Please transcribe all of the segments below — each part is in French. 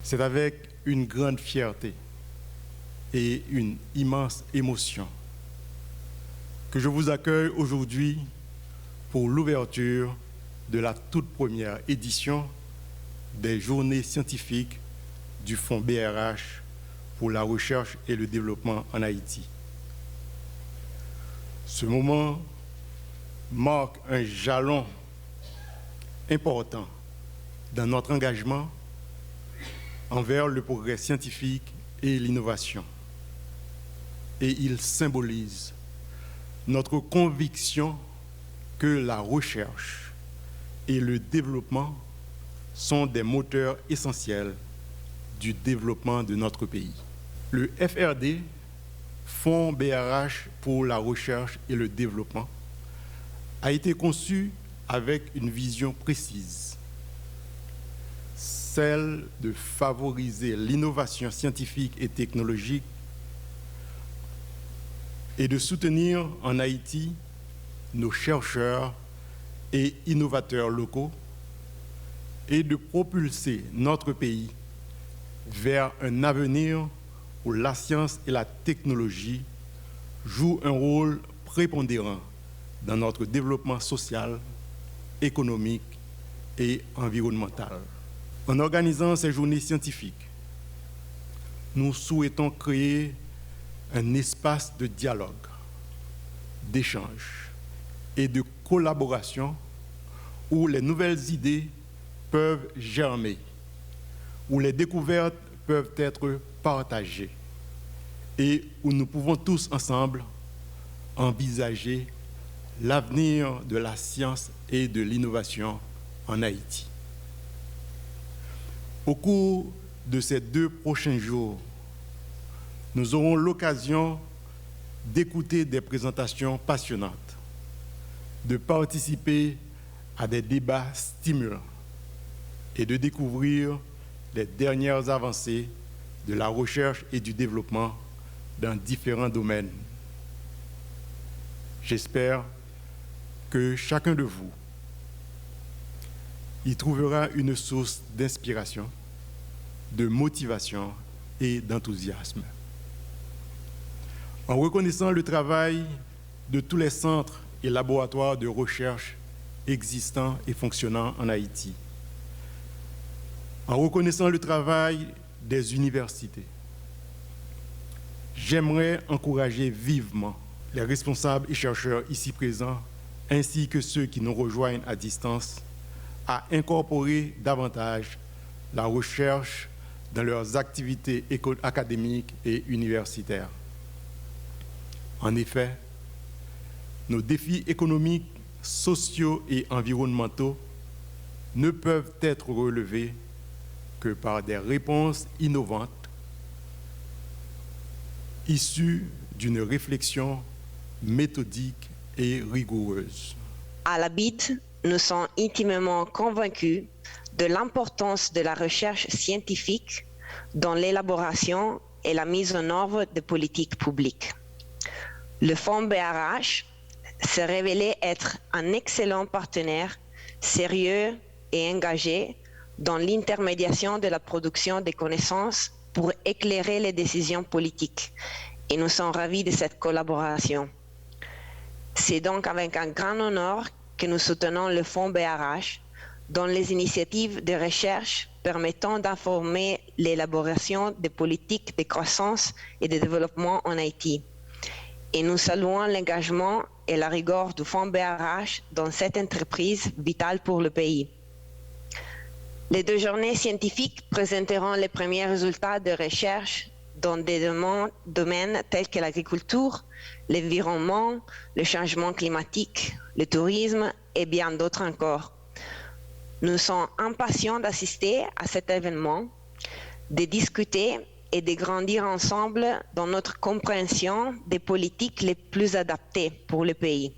C'est avec une grande fierté et une immense émotion que je vous accueille aujourd'hui pour l'ouverture de la toute première édition des Journées scientifiques du Fonds BRH pour la recherche et le développement en Haïti. Ce moment marque un jalon important dans notre engagement envers le progrès scientifique et l'innovation. Et il symbolise notre conviction que la recherche et le développement sont des moteurs essentiels du développement de notre pays. Le FRD, Fonds BRH pour la recherche et le développement, a été conçu avec une vision précise, celle de favoriser l'innovation scientifique et technologique et de soutenir en Haïti nos chercheurs et innovateurs locaux et de propulser notre pays vers un avenir où la science et la technologie jouent un rôle prépondérant dans notre développement social, économique et environnemental. En organisant ces journées scientifiques, nous souhaitons créer un espace de dialogue, d'échange et de collaboration où les nouvelles idées peuvent germer, où les découvertes peuvent être partagées et où nous pouvons tous ensemble envisager l'avenir de la science et de l'innovation en Haïti. Au cours de ces 2 prochains jours, nous aurons l'occasion d'écouter des présentations passionnantes, de participer à des débats stimulants et de découvrir les dernières avancées de la recherche et du développement dans différents domaines. J'espère que chacun de vous y trouvera une source d'inspiration, de motivation et d'enthousiasme. En reconnaissant le travail de tous les centres et laboratoires de recherche existants et fonctionnant en Haïti, en reconnaissant le travail des universités, j'aimerais encourager vivement les responsables et chercheurs ici présents, ainsi que ceux qui nous rejoignent à distance, à incorporer davantage la recherche dans leurs activités académiques et universitaires. En effet, nos défis économiques, sociaux et environnementaux ne peuvent être relevés que par des réponses innovantes issues d'une réflexion méthodique et rigoureuse. À la BIT, nous sommes intimement convaincus de l'importance de la recherche scientifique dans l'élaboration et la mise en œuvre de politiques publiques. Le Fonds BRH s'est révélé être un excellent partenaire sérieux et engagé dans l'intermédiation de la production des connaissances pour éclairer les décisions politiques. Et nous sommes ravis de cette collaboration. C'est donc avec un grand honneur que nous soutenons le Fonds BRH dans les initiatives de recherche permettant d'informer l'élaboration des politiques de croissance et de développement en Haïti. Et nous saluons l'engagement et la rigueur du Fonds BRH dans cette entreprise vitale pour le pays. Les 2 journées scientifiques présenteront les premiers résultats de recherche dans des domaines tels que l'agriculture, l'environnement, le changement climatique, le tourisme et bien d'autres encore. Nous sommes impatients d'assister à cet événement, de discuter et de grandir ensemble dans notre compréhension des politiques les plus adaptées pour le pays.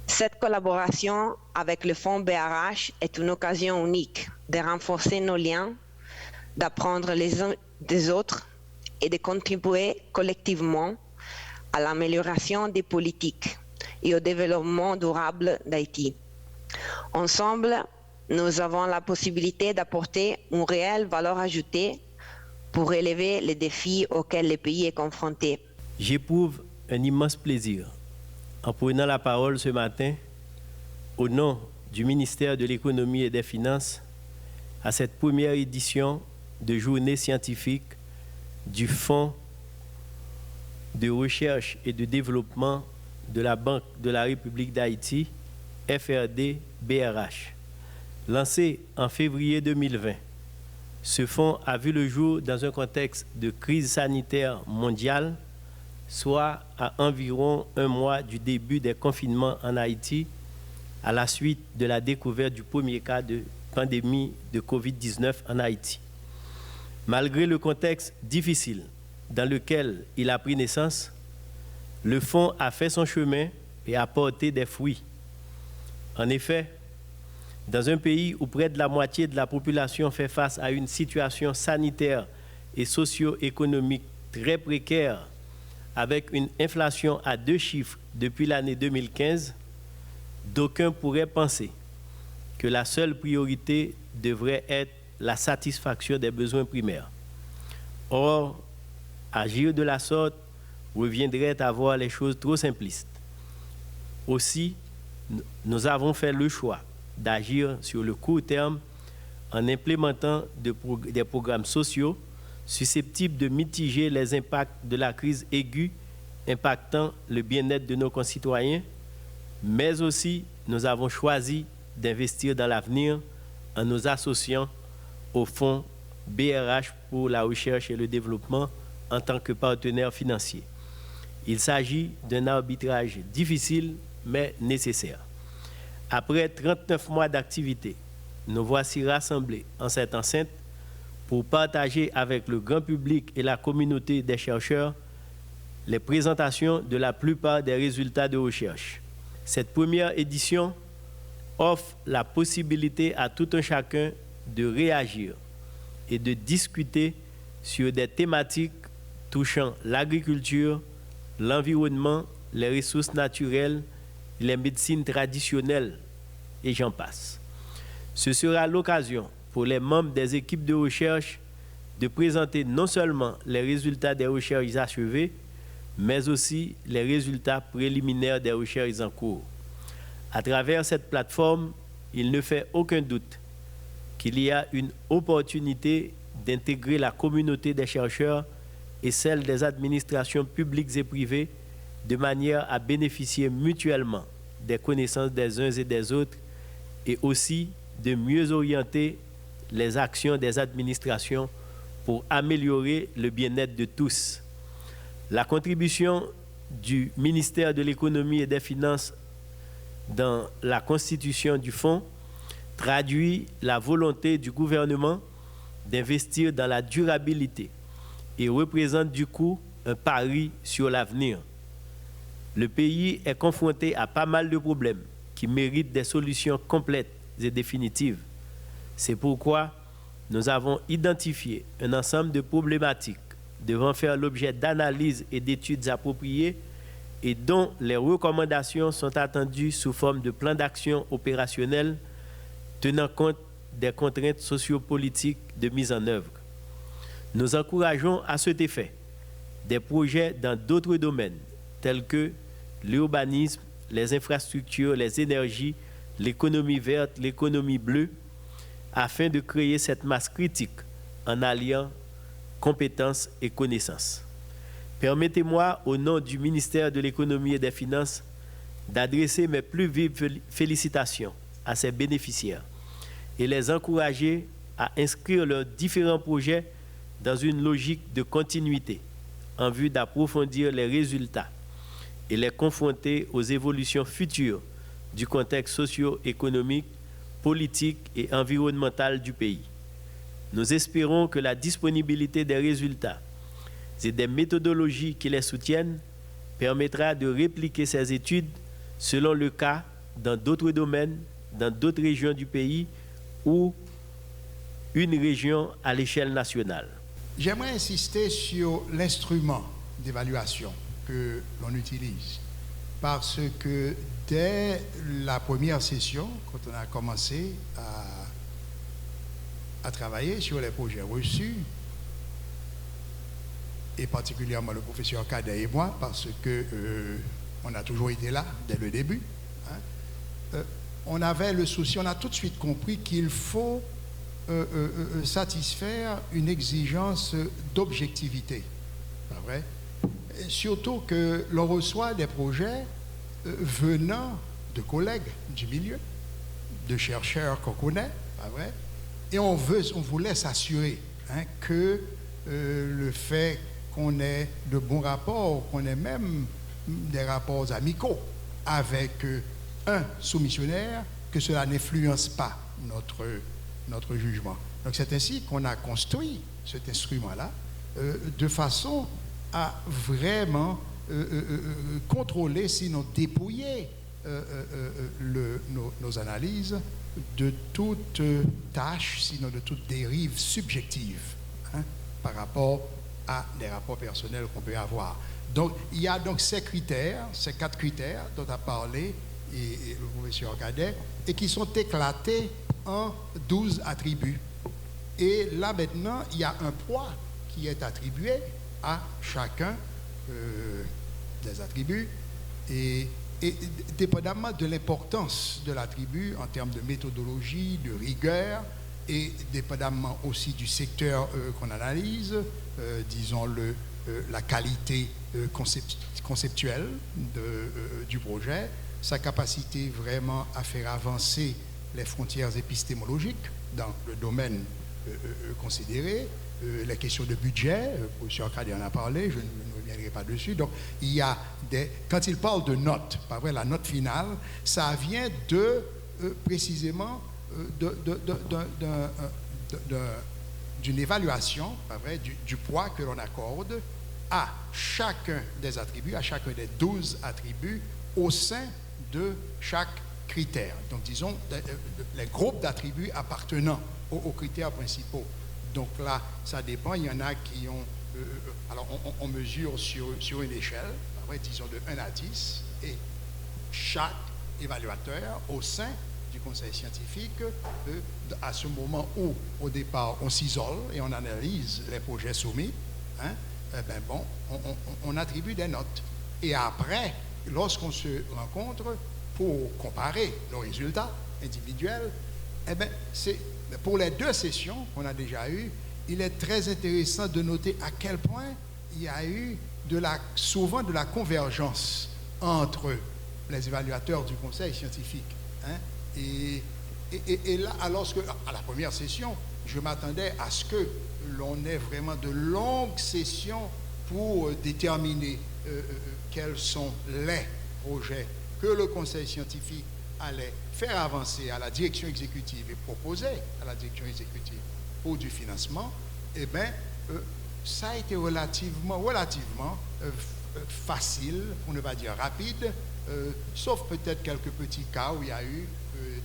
Cette collaboration avec le Fonds BRH est une occasion unique de renforcer nos liens, d'apprendre les uns des autres et de contribuer collectivement à l'amélioration des politiques et au développement durable d'Haïti. Ensemble, nous avons la possibilité d'apporter une réelle valeur ajoutée pour relever les défis auxquels le pays est confronté. J'éprouve un immense plaisir en prenant la parole ce matin au nom du ministère de l'Économie et des Finances à cette première édition de journée scientifique du Fonds de recherche et de développement de la Banque de la République d'Haïti, FRD-BRH. Lancé en février 2020, ce fonds a vu le jour dans un contexte de crise sanitaire mondiale, soit à environ un mois du début des confinements en Haïti, à la suite de la découverte du premier cas de pandémie de COVID-19 en Haïti. Malgré le contexte difficile dans lequel il a pris naissance, le fonds a fait son chemin et a porté des fruits. En effet, dans un pays où près de la moitié de la population fait face à une situation sanitaire et socio-économique très précaire, avec une inflation à 2 chiffres depuis l'année 2015, d'aucuns pourraient penser que la seule priorité devrait être la satisfaction des besoins primaires. Or, agir de la sorte reviendrait à voir les choses trop simplistes. Aussi, nous avons fait le choix d'agir sur le court terme en implémentant des programmes sociaux susceptibles de mitiger les impacts de la crise aiguë impactant le bien-être de nos concitoyens, mais aussi nous avons choisi d'investir dans l'avenir en nous associant au fonds BRH pour la recherche et le développement en tant que partenaire financier. Il s'agit d'un arbitrage difficile mais nécessaire. Après 39 mois d'activité, nous voici rassemblés en cette enceinte pour partager avec le grand public et la communauté des chercheurs les présentations de la plupart des résultats de recherche. Cette première édition offre la possibilité à tout un chacun de réagir et de discuter sur des thématiques touchant l'agriculture, l'environnement, les ressources naturelles, les médecines traditionnelles et j'en passe. Ce sera l'occasion pour les membres des équipes de recherche de présenter non seulement les résultats des recherches achevées, mais aussi les résultats préliminaires des recherches en cours. À travers cette plateforme, il ne fait aucun doute qu'il y a une opportunité d'intégrer la communauté des chercheurs et celle des administrations publiques et privées de manière à bénéficier mutuellement des connaissances des uns et des autres et aussi de mieux orienter les actions des administrations pour améliorer le bien-être de tous. La contribution du ministère de l'Économie et des Finances dans la constitution du fonds traduit la volonté du gouvernement d'investir dans la durabilité et représente du coup un pari sur l'avenir. Le pays est confronté à pas mal de problèmes qui méritent des solutions complètes et définitives. C'est pourquoi nous avons identifié un ensemble de problématiques devant faire l'objet d'analyses et d'études appropriées et dont les recommandations sont attendues sous forme de plans d'action opérationnels tenant compte des contraintes sociopolitiques de mise en œuvre. Nous encourageons à cet effet des projets dans d'autres domaines tels que l'urbanisme, les infrastructures, les énergies, l'économie verte, l'économie bleue, afin de créer cette masse critique en alliant compétences et connaissances. Permettez-moi, au nom du ministère de l'Économie et des Finances, d'adresser mes plus vives félicitations à ces bénéficiaires et les encourager à inscrire leurs différents projets dans une logique de continuité en vue d'approfondir les résultats et les confronter aux évolutions futures du contexte socio-économique, politique et environnemental du pays. Nous espérons que la disponibilité des résultats et des méthodologies qui les soutiennent permettra de répliquer ces études selon le cas dans d'autres domaines, dans d'autres régions du pays ou une région à l'échelle nationale. J'aimerais insister sur l'instrument d'évaluation que l'on utilise. parce que dès la première session, quand on a commencé à travailler sur les projets reçus, et particulièrement le professeur Cadet et moi, parce que on a toujours été là dès le début, hein, on avait le souci, on a tout de suite compris qu'il faut satisfaire une exigence d'objectivité, pas vrai? Et surtout que l'on reçoit des projets venant de collègues du milieu, de chercheurs qu'on connaît, pas vrai? Et on voulait s'assurer, hein, que le fait qu'on ait de bons rapports, qu'on ait même des rapports amicaux avec un soumissionnaire, que cela n'influence pas notre jugement. Donc c'est ainsi qu'on a construit cet instrument-là de façon à vraiment contrôler, sinon dépouiller nos analyses de toute tâche, sinon de toute dérive subjective, hein, par rapport à des rapports personnels qu'on peut avoir. Donc, il y a donc ces critères, ces 4 critères dont a parlé et le professeur Cadet, et qui sont éclatés en 12 attributs. Et là, maintenant, il y a un poids qui est attribué à chacun des attributs, et dépendamment de l'importance de l'attribut en termes de méthodologie, de rigueur, et dépendamment aussi du secteur qu'on analyse, disons la qualité conceptuelle du projet, sa capacité vraiment à faire avancer les frontières épistémologiques dans le domaine considéré, les questions de budget, le professeur Cadet en a parlé, je ne reviendrai pas dessus. Donc, il y a quand il parle de notes, pas vrai, la note finale, ça vient précisément d'une évaluation, pas vrai, du poids que l'on accorde à chacun des attributs, à chacun des 12 attributs au sein de chaque critère. Donc, disons, les groupes d'attributs appartenant aux critères principaux. Donc là, ça dépend. Il y en a qui ont... alors, on mesure sur une échelle, pas vrai, disons de 1 à 10, et chaque évaluateur au sein du conseil scientifique, à ce moment où, au départ, on s'isole et on analyse les projets soumis, hein, ben bon, on attribue des notes. Et après, lorsqu'on se rencontre pour comparer nos résultats individuels, eh ben, pour les 2 sessions qu'on a déjà eues, il est très intéressant de noter à quel point il y a eu souvent de la convergence entre les évaluateurs du conseil scientifique, hein, et là, alors à la première session, je m'attendais à ce que l'on ait vraiment de longues sessions pour déterminer quels sont les projets que le conseil scientifique allait faire avancer à la direction exécutive et proposer à la direction exécutive pour du financement. Eh bien, ça a été relativement facile, pour ne pas dire rapide, sauf peut-être quelques petits cas où il y a eu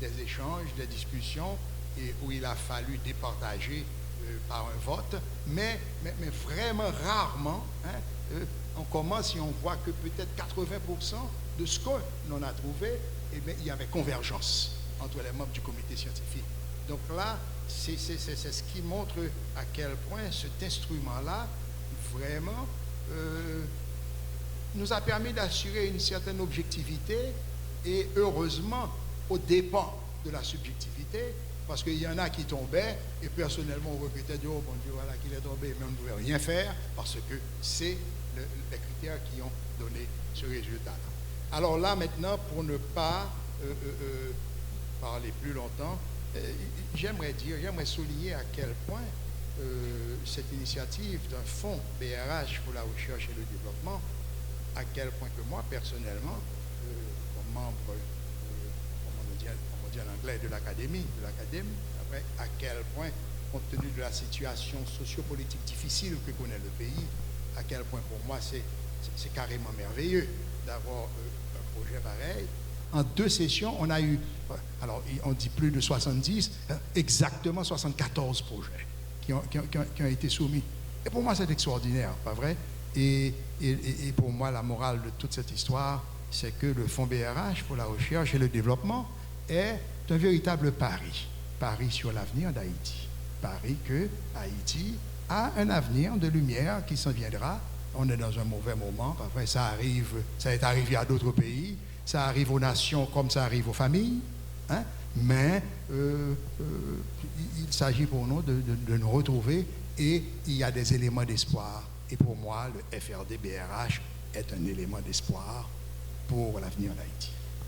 des échanges, des discussions, et où il a fallu départager par un vote, mais vraiment rarement, hein, on commence et on voit que peut-être 80% de ce qu'on a trouvé, eh bien, il y avait convergence entre les membres du comité scientifique. Donc là, c'est ce qui montre à quel point cet instrument-là, vraiment, nous a permis d'assurer une certaine objectivité, et heureusement, aux dépens de la subjectivité, parce qu'il y en a qui tombaient, et personnellement, on regrettait de, oh mon Dieu, voilà qu'il est tombé, mais on ne pouvait rien faire, parce que c'est les critères qui ont donné ce résultat-là. Alors là, maintenant, pour ne pas parler plus longtemps, j'aimerais souligner à quel point cette initiative d'un fonds BRH pour la recherche et le développement, à quel point que moi, personnellement, comme membre, on dit en anglais, de l'Académie, à quel point, compte tenu de la situation sociopolitique difficile que connaît le pays, à quel point pour moi c'est carrément merveilleux d'avoir un projet pareil. En 2 sessions, on a eu, alors on dit plus de 70, exactement 74 projets qui ont été soumis. Et pour moi, c'est extraordinaire, pas vrai? Et pour moi, la morale de toute cette histoire, c'est que le Fonds BRH pour la recherche et le développement est un véritable pari. Pari sur l'avenir d'Haïti. Pari que Haïti a un avenir de lumière qui s'en viendra. On est dans un mauvais moment. Après, ça arrive, ça est arrivé à d'autres pays. Ça arrive aux nations comme ça arrive aux familles. Hein? Mais il s'agit pour nous de nous retrouver et il y a des éléments d'espoir. Et pour moi, le FRD-BRH est un élément d'espoir pour l'avenir d'Haïti.